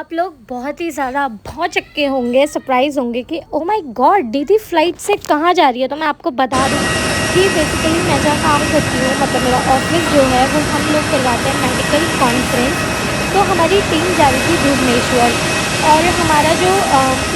आप लोग बहुत ही ज़्यादा भौचक्के होंगे, सरप्राइज़ होंगे कि ओ माय गॉड दीदी फ़्लाइट से कहाँ जा रही है। तो मैं आपको बता दूँ कि बेसिकली मैं जहाँ काम करती हूँ, मतलब मेरा ऑफिस जो है वो हम लोग करवाते हैं मेडिकल कॉन्फ्रेंस। तो हमारी टीम जा रही थी भुवनेश्वर और हमारा जो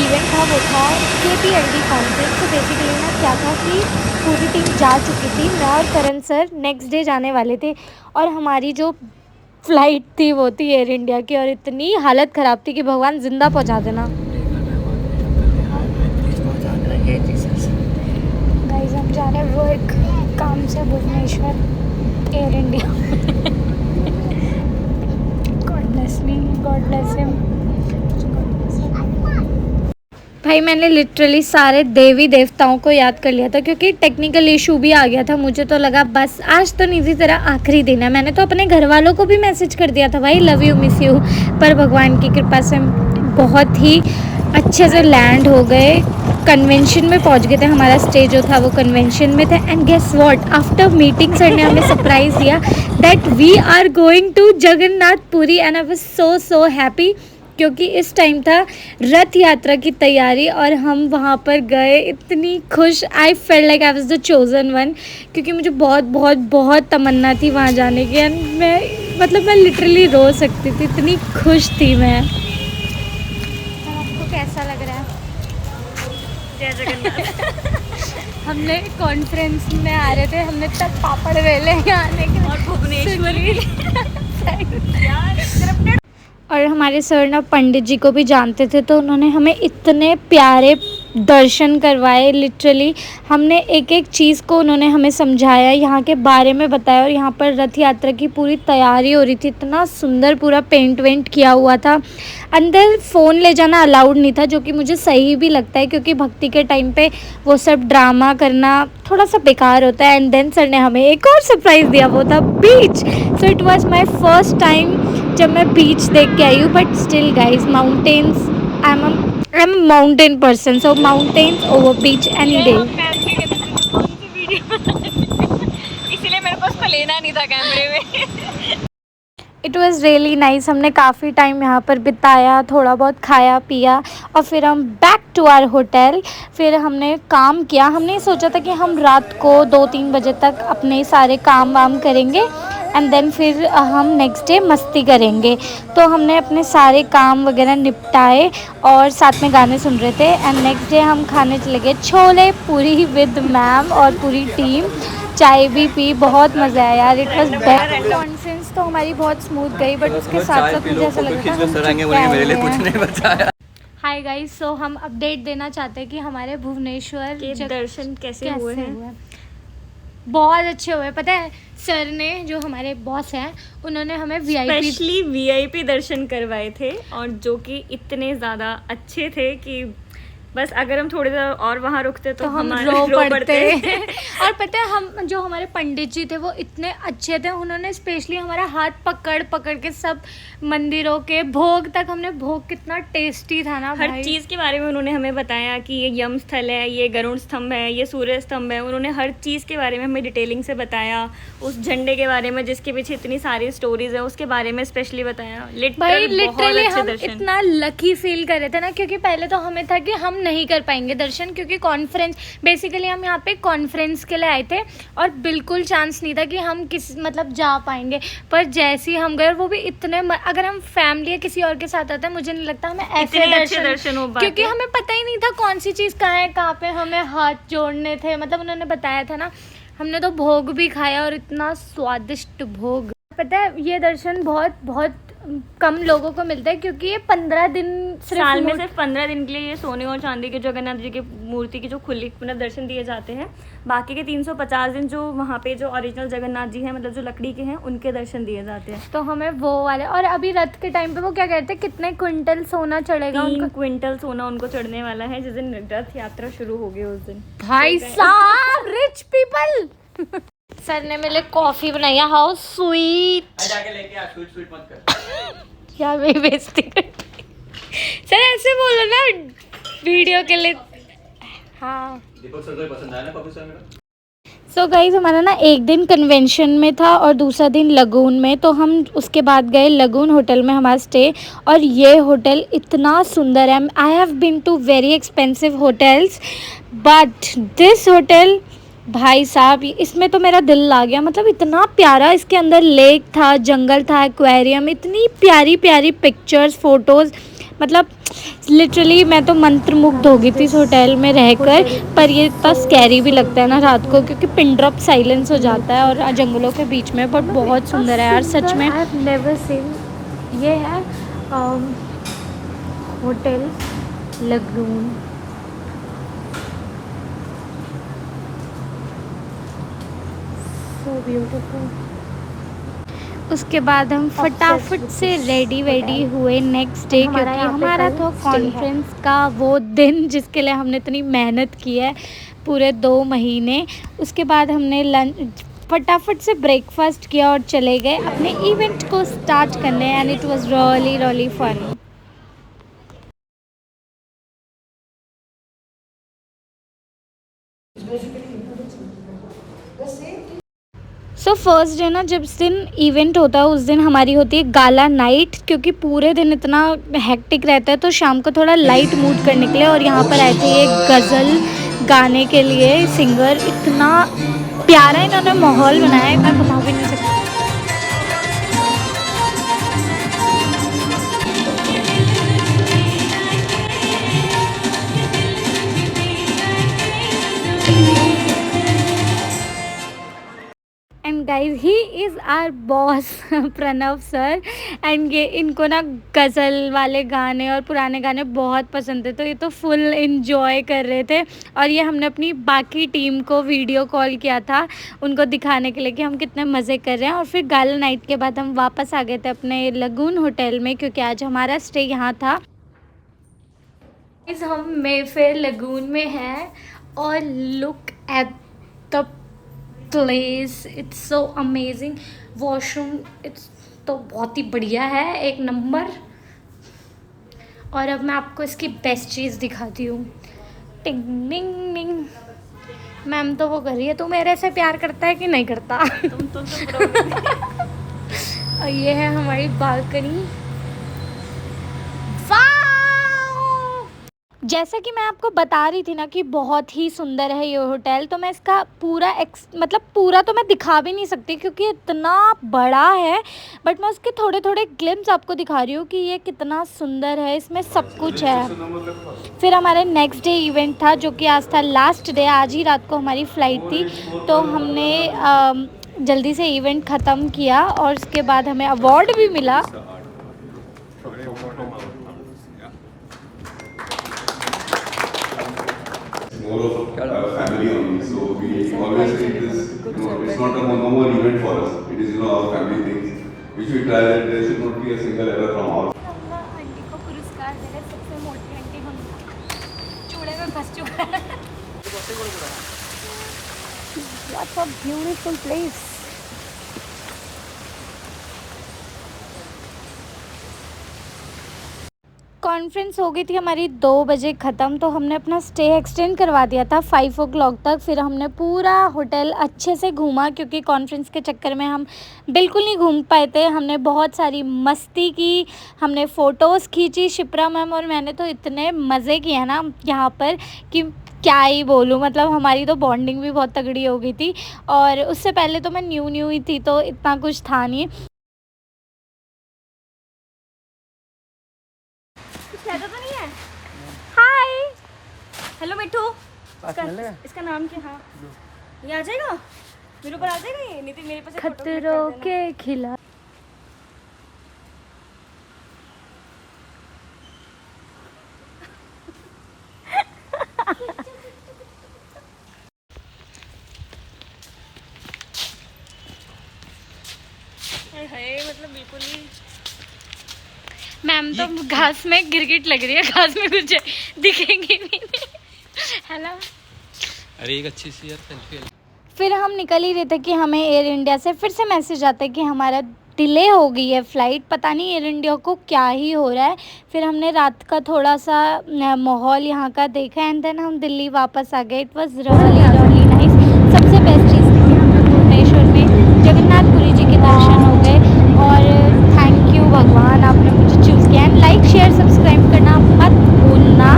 इवेंट था वो था KPLD कॉन्फ्रेंस। तो बेसिकली ना क्या था कि पूरी टीम जा चुकी थी, मैं और करण सर नेक्स्ट डे जाने वाले थे और हमारी जो फ़्लाइट थी वो थी एयर इंडिया की और इतनी हालत ख़राब थी कि भगवान ज़िंदा पहुंचा देना। गाइस हम जा रहे हैं वर्क काम से Bhubaneswar Air India. God bless me, God bless him. भाई मैंने लिटरली सारे देवी देवताओं को याद कर लिया था क्योंकि टेक्निकल इशू भी आ गया था। मुझे तो लगा बस आज तो निजी तरह आखिरी दिन है। मैंने तो अपने घर वालों को भी मैसेज कर दिया था भाई लव यू मिस यू, पर भगवान की कृपा से बहुत ही अच्छे से लैंड हो गए, कन्वेंशन में पहुंच गए थे। हमारा स्टे जो था वो कन्वेंशन में था and guess what, after meeting sir ने हमें सरप्राइज़ दिया that we are going to Jagannathpuri and I was so happy क्योंकि इस टाइम था रथ यात्रा की तैयारी और हम वहाँ पर गए। इतनी खुश, I felt like I was the chosen one क्योंकि मुझे बहुत बहुत बहुत तमन्ना थी वहाँ जाने की एंड मैं लिटरली रो सकती थी, इतनी खुश थी मैं। आपको कैसा लग रहा है? जय जगन्नाथ। हमने कॉन्फ्रेंस में आ रहे थे, हमने तब पापड़ वेले आने के और भुवनेश्वरी और हमारे सर ना पंडित जी को भी जानते थे तो उन्होंने हमें इतने प्यारे दर्शन करवाए। लिटरली हमने एक एक चीज़ को उन्होंने हमें समझाया, यहाँ के बारे में बताया और यहाँ पर रथ यात्रा की पूरी तैयारी हो रही थी। इतना सुंदर पूरा पेंट वेंट किया हुआ था। अंदर फ़ोन ले जाना अलाउड नहीं था जो कि मुझे सही भी लगता है क्योंकि भक्ति के टाइम पे वो सब ड्रामा करना थोड़ा सा बेकार होता है। एंड देन सर ने हमें एक और सरप्राइज़ दिया, वो था beach. So it was my first time जब मैं बीच देख के आई हूँ, but still guys mountains, I am mountain person, so mountains over beach any day. इसीलिए मेरे को उसको लेना नहीं था कैमरे में। It was really nice. हमने काफ़ी टाइम यहाँ पर बिताया, थोड़ा बहुत खाया पिया और फिर हम बैक टू आवर होटल। फिर हमने काम किया, हमने सोचा था कि हम रात को 2-3 बजे तक अपने सारे काम वाम करेंगे एंड देन फिर हम नेक्स्ट डे मस्ती करेंगे। तो हमने अपने सारे काम वगैरह निपटाए और साथ में गाने सुन रहे थे एंड नेक्स्ट डे हम खाने चले गए छोले पूरी विद मैम और पूरी टीम। चाय भी पी, बहुत मज़ा आया यार। It was best. कॉन्फ्रेंस तो हमारी बहुत स्मूथ गई बट उसके साथ साथ मुझे ऐसा लग रहा था हाय गाइस, सो हम अपडेट देना चाहते हैं कि हमारे भुवनेश्वर के दर्शन कैसे हुए हैं। बहुत अच्छे हुए। पता है सर ने, जो हमारे बॉस हैं, उन्होंने हमें स्पेशली VIP दर्शन करवाए थे और जो कि इतने ज़्यादा अच्छे थे कि बस अगर हम थोड़ी देर और वहाँ रुकते तो हम रो पड़ते। और पता है हम जो हमारे पंडित जी थे वो इतने अच्छे थे, उन्होंने स्पेशली हमारा हाथ पकड़ पकड़ के सब मंदिरों के भोग तक, हमने भोग कितना टेस्टी था ना हर चीज़ के बारे में उन्होंने हमें बताया कि ये यम स्थल है, ये गरुड़ स्तंभ है, ये सूर्य स्तंभ है। उन्होंने हर चीज़ के बारे में हमें डिटेलिंग से बताया, उस झंडे के बारे में जिसके पीछे इतनी सारी स्टोरीज है उसके बारे में स्पेशली बताया। लिटरली हम इतना लकी फील कर रहे थे ना क्योंकि पहले तो हमें था कि हम नहीं कर पाएंगे दर्शन क्योंकि कॉन्फ्रेंस, बेसिकली हम यहाँ पे कॉन्फ्रेंस के लिए आए थे और बिल्कुल चांस नहीं था कि हम जा पाएंगे। पर जैसे ही हम गए, वो भी इतने, अगर हम फैमिली या किसी और के साथ आते हैं मुझे नहीं लगता हमें ऐसे दर्शन हो पाते, क्योंकि हमें पता ही नहीं था कौन सी चीज़ कहाँ है, कहाँ पे हमें हाथ जोड़ने थे। मतलब उन्होंने बताया था ना, हमने तो भोग भी खाया और इतना स्वादिष्ट भोग। पता है ये दर्शन बहुत बहुत कम लोगों को मिलता है क्योंकि ये 15 दिन, साल में सिर्फ 15 दिन के लिए ये सोने और चांदी के जगन्नाथ जी की मूर्ति की जो खुली मतलब दर्शन दिए जाते हैं। बाकी के 350 दिन जो वहाँ पे जो ओरिजिनल जगन्नाथ जी हैं, मतलब जो लकड़ी के हैं, उनके दर्शन दिए जाते हैं। तो हमें वो वाले, और अभी रथ के टाइम पे वो क्या कहते हैं कितने क्विंटल सोना चढ़ेगा? 3 क्विंटल सोना उनको चढ़ने वाला है जिस दिन रथ यात्रा शुरू होगी उस दिन। भाई साहब रिच पीपल। सर ने मेरे लिए कॉफी बनाई है, हाउ स्वीट। जाके लेके आ, स्वीट मत कर यार मेरी बेइज्जती कर। सर ऐसे बोलो ना वीडियो के लिए। हाँ दीपक सर को पसंद आया ना कॉफी सर मेरा। सो गाइज़ हमारा ना एक दिन कन्वेंशन में था और दूसरा दिन लगून में, तो हम उसके बाद गए लगून होटल में हमारा स्टे। और ये होटल इतना सुंदर है। I have been to very expensive hotels but this hotel, भाई साहब इसमें तो मेरा दिल ला गया। मतलब इतना प्यारा, इसके अंदर लेक था, जंगल था, एक्वेरियम, इतनी प्यारी प्यारी पिक्चर्स, फ़ोटोज़, मतलब लिटरली मैं तो मंत्रमुग्ध हो गई थी इस होटल में रहकर। पर ये इतना स्कैरी भी लगता है ना रात को, क्योंकि पिन ड्रॉप साइलेंस हो जाता है और जंगलों के बीच में, बट बहुत सुंदर है यार सच में। I have never seen. ये है होटल लगून। So beautiful. उसके बाद हम फटाफट से रेडी वेडी हुए नेक्स्ट डे, क्योंकि हमारा तो कॉन्फ्रेंस का वो दिन जिसके लिए हमने इतनी मेहनत की है पूरे 2 महीने। उसके बाद हमने लंच फटाफट से ब्रेकफास्ट किया और चले गए अपने इवेंट को स्टार्ट करने, and it was really really fun. So first day ना, जब जिस दिन इवेंट होता है उस दिन हमारी होती है गाला नाइट, क्योंकि पूरे दिन इतना हेक्टिक रहता है, तो शाम को थोड़ा लाइट मूड करने के लिए। और यहाँ पर आए थे ये गज़ल गाने के लिए सिंगर। इतना प्यारा इन्होंने माहौल बनाया है, मैं बता भी नहीं सकती। And guys he is our boss Pranav sir. And ये इनको ना गज़ल वाले गाने और पुराने गाने बहुत पसंद थे, तो ये तो फुल इन्जॉय कर रहे थे। और ये हमने अपनी बाकी टीम को वीडियो कॉल किया था उनको दिखाने के लिए कि हम कितने मज़े कर रहे हैं। और फिर गाला नाइट के बाद हम वापस आ गए थे अपने लगून होटल में, क्योंकि आज हमारा स्टे यहाँ था। हम मेफेयर लगून में हैं और look at the place, it's so amazing. Washroom it's तो बहुत ही बढ़िया है, एक नंबर। और अब मैं आपको इसकी बेस्ट चीज़ दिखाती हूँ। टिंग टिंग टिंग। मैम तो वो कर रही है, तू मेरे से प्यार करता है कि नहीं करता? और ये है हमारी बालकनी। जैसा कि मैं आपको बता रही थी ना कि बहुत ही सुंदर है ये होटल, तो मैं इसका पूरा मतलब पूरा तो मैं दिखा भी नहीं सकती क्योंकि इतना बड़ा है, बट मैं उसके थोड़े थोड़े ग्लिम्स आपको दिखा रही हूँ कि ये कितना सुंदर है, इसमें सब कुछ है। फिर हमारे नेक्स्ट डे इवेंट था जो कि आज था लास्ट डे। आज ही रात को हमारी फ़्लाइट थी, तो हमने जल्दी से इवेंट ख़त्म किया और उसके बाद हमें अवार्ड भी मिला। More of a family only, so we always treat this, it's not no more event for us, it is our family things, which we try that there should not be a single error from our aunty को पुरस्कार दे रहे सबसे मोटी aunty हम चूड़े में फंस चुका है। What a beautiful place. Conference हो गई थी हमारी 2 बजे ख़त्म, तो हमने अपना स्टे एक्सटेंड करवा दिया था 5 o'clock तक। फिर हमने पूरा होटल अच्छे से घूमा, क्योंकि कॉन्फ्रेंस के चक्कर में हम बिल्कुल नहीं घूम पाए थे। हमने बहुत सारी मस्ती की, हमने फ़ोटोज़ खींची। शिप्रा मैम और मैंने तो इतने मज़े किए हैं ना यहाँ पर कि क्या ही बोलूँ। मतलब हमारी तो बॉन्डिंग भी बहुत तगड़ी हो गई थी, और उससे पहले तो मैं न्यू ही थी तो इतना कुछ था नहीं। ज़्यादा तो नहीं है। हाय, हेलो मिट्टू। इसका नाम क्या? हाँ, ये आ जाएगा मेरे ऊपर, आ जाएगा ये। नहीं मेरे पास खतरों के खिलाफ। मतलब बिल्कुल ही मैम तो घास में गिरगिट लग रही है, घास में कुछ दिखेंगी भी नहीं। हेलो। अरे एक अच्छी सी यार सेल्फी। फिर हम निकल ही रहे थे कि हमें एयर इंडिया से फिर से मैसेज आता है कि हमारा डिले हो गई है फ़्लाइट। पता नहीं एयर इंडिया को क्या ही हो रहा है। फिर हमने रात का थोड़ा सा माहौल यहाँ का देखा, एंड देन हम दिल्ली वापस आ गए। It was really nice. सबसे बेस्ट चीज़ थी कि हमें भुवनेश्वर में जगन्नाथपुरी जी के दर्शन हो गए। और थैंक यू भगवान, आपने मुझे चूज़ किया। एंड लाइक शेयर सब्सक्राइब करना मत भूलना।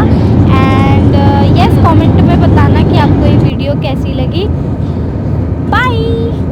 एंड यस, कमेंट में बताना कि आपको ये वीडियो कैसी लगी। बाय।